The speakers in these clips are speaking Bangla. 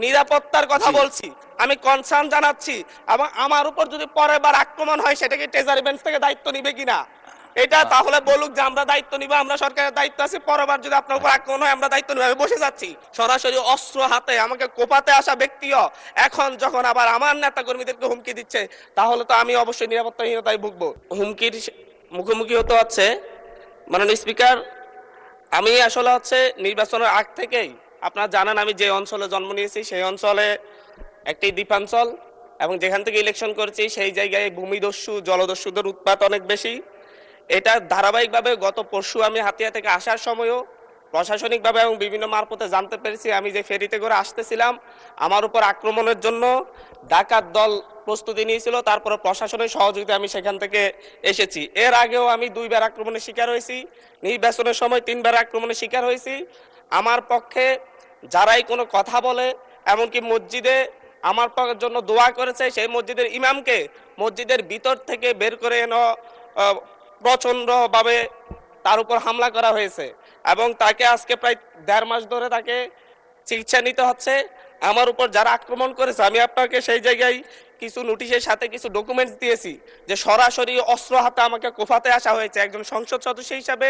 নিরাপত্তার কথা বলছি, আমি কনসার্ন জানাচ্ছি, এবং আমার উপর যদি পরের বার আক্রমণ হয় সেটা কি ট্রেজারি বেঞ্চ থেকে দায়িত্ব নিবে কিনা এটা তাহলে বলুক যে আমরা দায়িত্ব নিব, আমরা সরকারের দায়িত্ব আছি, পরের বার যদি আপনার উপর আক্রমণ হয় আমরা দায়িত্ব নিব। আমি বসে যাচ্ছি। সরাসরি অস্ত্র হাতে আমাকে কোপাতে আসা ব্যক্তিও এখন যখন আবার আমার নেতা কর্মীদেরকে হুমকি দিচ্ছে, তাহলে তো আমি অবশ্যই নিরাপত্তাহীনতায় ভুগবো। হুমকির মুখোমুখি হতে হচ্ছে। মাননীয় স্পিকার, আমি আসলে নির্বাচনের আগ থেকেই আপনারা জানেন আমি যে অঞ্চলে জন্ম নিয়েছি সেই অঞ্চলে একটি দ্বীপাঞ্চল, এবং যেখান থেকে ইলেকশন করেছি সেই জায়গায় ভূমিদস্যু জলদস্যুদের উৎপাত অনেক বেশি। এটা ধারাবাহিকভাবে গত পরশু আমি হাতিয়া থেকে আসার সময়ও প্রশাসনিকভাবে এবং বিভিন্ন মারফতে জানতে পেরেছি। আমি যে ফেরিতে করে আসতেছিলাম আমার উপর আক্রমণের জন্য ডাকাত দল প্রস্তুতি নিয়েছিল, তারপরে প্রশাসনের সহযোগিতা আমি সেখান থেকে এসেছি। এর আগেও আমি 2বার আক্রমণের শিকার হয়েছি, নির্বাচনের সময় 3বার আক্রমণের শিকার হয়েছি। আমার পক্ষে যারাই কোনো কথা বলে, এমনকি মসজিদে আমার জন্য দোয়া করেছে, সেই মসজিদের ইমামকে মসজিদের ভিতর থেকে বের করে এনে প্রচণ্ডভাবে তার উপর হামলা করা হয়েছে, এবং তাকে আজকে প্রায় 1.5 মাস ধরে তাকে চিকিৎসা নিতে হচ্ছে। আমার উপর যারা আক্রমণ করেছে আমি আপনাকে সেই জায়গায় কিছু নোটিশের সাথে কিছু ডকুমেন্টস দিয়েছি যে সরাসরি অস্ত্র হাতে আমাকে কোফাতে আসা হয়েছে। একজন সংসদ সদস্য হিসাবে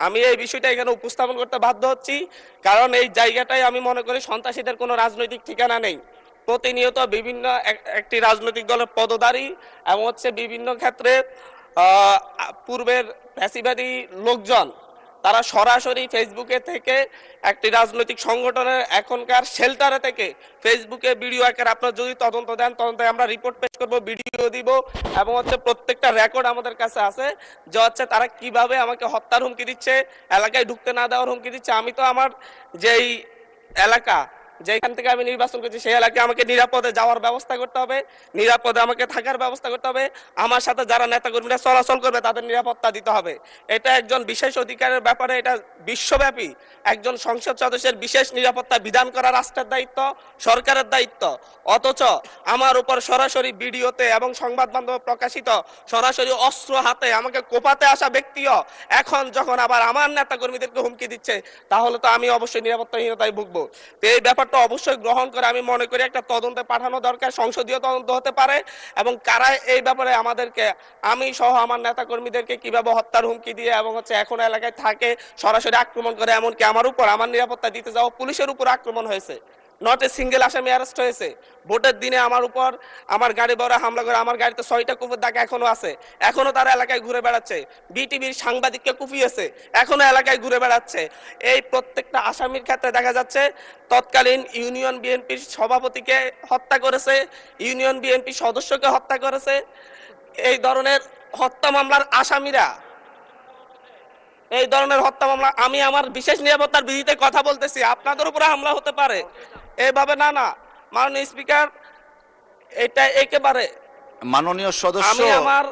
আমি এই বিষয়টা এখানে উপস্থাপন করতে বাধ্য হচ্ছি, কারণ এই জায়গাটায় আমি মনে করি সন্ত্রাসীদের কোনো রাজনৈতিক ঠিকানা নেই। প্রতিনিয়ত বিভিন্ন একটি রাজনৈতিক দলের পদধারী এবং বিভিন্ন ক্ষেত্রে পূর্বের ফ্যাসিবাদী লোকজন তারা সরাসরি ফেসবুকে থেকে একটি রাজনৈতিক সংগঠনের এখনকার শেল্টারে থেকে ফেসবুকে ভিডিও আকারে আপনারা যদি তদন্ত দেন, তদন্তে আমরা রিপোর্ট পেশ করব, ভিডিও দিব, এবং প্রত্যেকটা রেকর্ড আমাদের কাছে আছে যে তারা কিভাবে আমাকে হত্যার হুমকি দিচ্ছে, এলাকায় ঢুকতে না দেওয়ার হুমকি দিচ্ছে। আমি তো আমার যেই এলাকা যেখান থেকে আমি নির্বাচন করছি সেই এলাকায় আমাকে নিরাপদে যাওয়ার ব্যবস্থা করতে হবে, নিরাপদে আমাকে থাকার ব্যবস্থা করতে হবে, আমার সাথে যারা নেতাকর্মীরা চলাচল করবে তাদের নিরাপত্তা দিতে হবে। এটা একজন বিশেষ অধিকারের ব্যাপারে, এটা বিশ্বব্যাপী একজন সংসদ সদস্যের বিশেষ নিরাপত্তা বিধান করা রাষ্ট্রের দায়িত্ব, সরকারের দায়িত্ব। অথচ আমার উপর সরাসরি ভিডিওতে এবং সংবাদ মাধ্যমে প্রকাশিত সরাসরি অস্ত্র হাতে আমাকে কোপাতে আসা ব্যক্তিও এখন যখন আবার আমার নেতাকর্মীদেরকে হুমকি দিচ্ছে, তাহলে তো আমি অবশ্যই নিরাপত্তাহীনতায় ভুগবো। তো এই ব্যাপারটা অবশ্যই গ্রহণ করে আমি মনে করি একটা তদন্তে পাঠানো দরকার, সংসদীয় তদন্ত হতে পারে, এবং কারা এই ব্যাপারে আমাদেরকে, আমি সহ আমার নেতাকর্মীদেরকে কিভাবে হত্যার হুমকি দিয়ে এবং এখন এলাকায় থাকে সরাসরি আক্রমণ করে, এমনকি আমার উপর আমার নিরাপত্তা দিতে যাওয়া পুলিশের উপর আক্রমণ হয়েছে। নট এ সিঙ্গেল আসামি অ্যারেস্ট হয়েছে। ভোটের দিনে আমার উপর আমার গাড়ি বড় হামলা করে, আমার গাড়িতে 6টা কুপির দাগ এখনো আছে, এখনো তারা এলাকায় ঘুরে বেড়াচ্ছে। বিটিভির সাংবাদিককে কুপিয়েছে, এখনো এলাকায় ঘুরে বেড়াচ্ছে। এই প্রত্যেকটা আসামির ক্ষেত্রে দেখা যাচ্ছে তৎকালীন ইউনিয়ন বিএনপির সভাপতিকে হত্যা করেছে, ইউনিয়ন বিএনপি সদস্যকে হত্যা করেছে। এই ধরনের হত্যা মামলার আসামিরা, এই ধরনের হত্যা মামলা, আমি আমার বিশেষ নিরাপত্তার বিধিতে কথা বলতেছি, আপনাদের উপরে হামলা হতে পারে এইভাবে না। মাননীয় স্পিকার, এটা একেবারে মাননীয় সদস্য, আমি আমার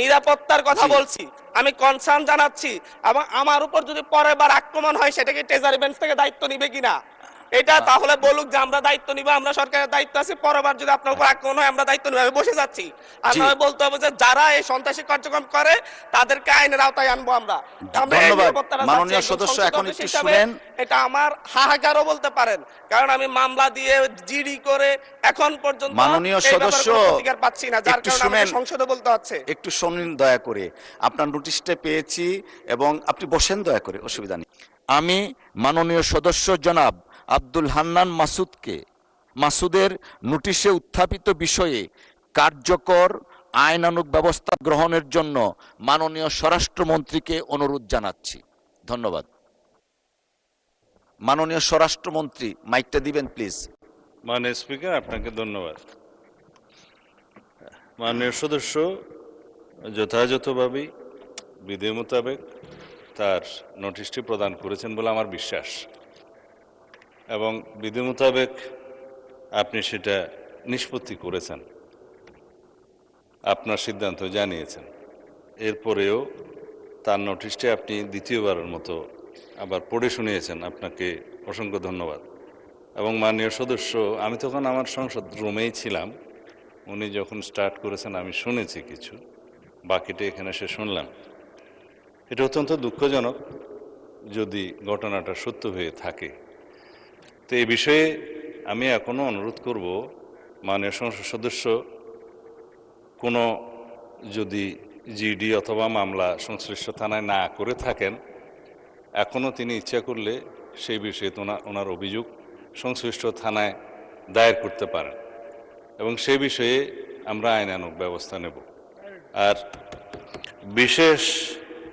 নিরাপত্তার কথা বলছি, আমি কনসার্ন জানাচ্ছি, এবং আমার উপর যদি পরের বার আক্রমণ হয় সেটা কি ট্রেজারি বেঞ্চ থেকে দায়িত্ব নিবে কিনা এটা তাহলে বলুক যে আমরা দায়িত্ব নিব, আমরা সরকারের দায়িত্ব আছে, পরের বার যদি আপনার উপর আক্রমণ হয় আমরা দায়িত্ব নিব। আমি বসে যাচ্ছি। আর নয় বলতে হবে যে যারা এই সন্ত্রাসী কার্যক্রম করে তাদেরকে আইনের আওতায় আনবো আমরা। মাননীয় সদস্য, এখন একটু শুনেন। এটা আমার হাহাকারও বলতে পারেন, কারণ আমি মামলা দিয়ে জিডি করে এখন পর্যন্ত মাননীয় সদস্য অধিকার পাচ্ছি না, যার কারণে আমাকে সংসদে বলতে হচ্ছে। একটু শুনুন দয়া করে, আপনার নোটিশটা পেয়েছি এবং আপনি বসেন দয়া করে, অসুবিধা নেই। আমি মাননীয় সদস্য জনাব আব্দুল হান্নান মাসুদের নোটিশে উত্থাপিত বিষয়ে কার্যকর আইনানুগ ব্যবস্থা গ্রহণের জন্য মাননীয় স্বরাষ্ট্রমন্ত্রীকে অনুরোধ জানাচ্ছি। ধন্যবাদ। মাননীয় স্বরাষ্ট্রমন্ত্রী, মাইকটা দিবেন প্লিজ। মাননীয় স্পিকার, আপনাকে ধন্যবাদ। মাননীয় সদস্য যথাযথভাবেই বিধি মোতাবেক তার নোটিশটি প্রদান করেছেন বলে আমার বিশ্বাস, এবং বিধি মোতাবেক আপনি সেটা নিষ্পত্তি করেছেন, আপনার সিদ্ধান্ত জানিয়েছেন। এরপরেও তার নোটিশটি আপনি দ্বিতীয়বারের মতো আবার পড়ে শুনিয়েছেন, আপনাকে অসংখ্য ধন্যবাদ। এবং মাননীয় সদস্য, আমি তখন আমার সংসদ রুমেই ছিলাম, উনি যখন স্টার্ট করেছেন আমি শুনেছি কিছু, বাকিটা এখানে এসে শুনলাম। এটা অত্যন্ত দুঃখজনক যদি ঘটনাটা সত্য হয়ে থাকে। তো এই বিষয়ে আমি এখনও অনুরোধ করব মাননীয় সংসদ সদস্য কোনো যদি জিডি অথবা মামলা সংশ্লিষ্ট থানায় না করে থাকেন, এখনও তিনি ইচ্ছা করলে সেই বিষয়ে ওনার অভিযোগ সংশ্লিষ্ট থানায় দায়ের করতে পারেন এবং সেই বিষয়ে আমরা আইনানুগ ব্যবস্থা নেব। আর বিশেষ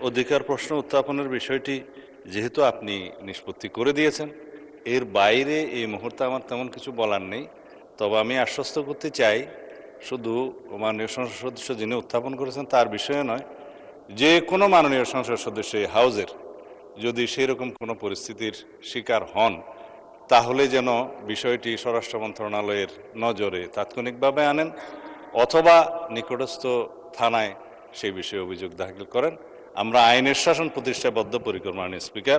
অধিকার প্রশ্ন উত্থাপনের বিষয়টি যেহেতু আপনি নিষ্পত্তি করে দিয়েছেন, এর বাইরে এই মুহূর্তে আমার তেমন কিছু বলার নেই। তবে আমি আশ্বস্ত করতে চাই, শুধু মাননীয় সংসদ সদস্য যিনি উত্থাপন করেছেন তার বিষয়ে নয়, যে কোনো মাননীয় সংসদ সদস্য এই হাউজের যদি সেই রকম কোনো পরিস্থিতির শিকার হন, তাহলে যেন বিষয়টি স্বরাষ্ট্র মন্ত্রণালয়ের নজরে তাৎক্ষণিকভাবে আনেন অথবা নিকটস্থ থানায় সেই বিষয়ে অভিযোগ দাখিল করেন। আমরা আইনের শাসন প্রতিষ্ঠায় বদ্ধপরিকর মাননীয় স্পিকার।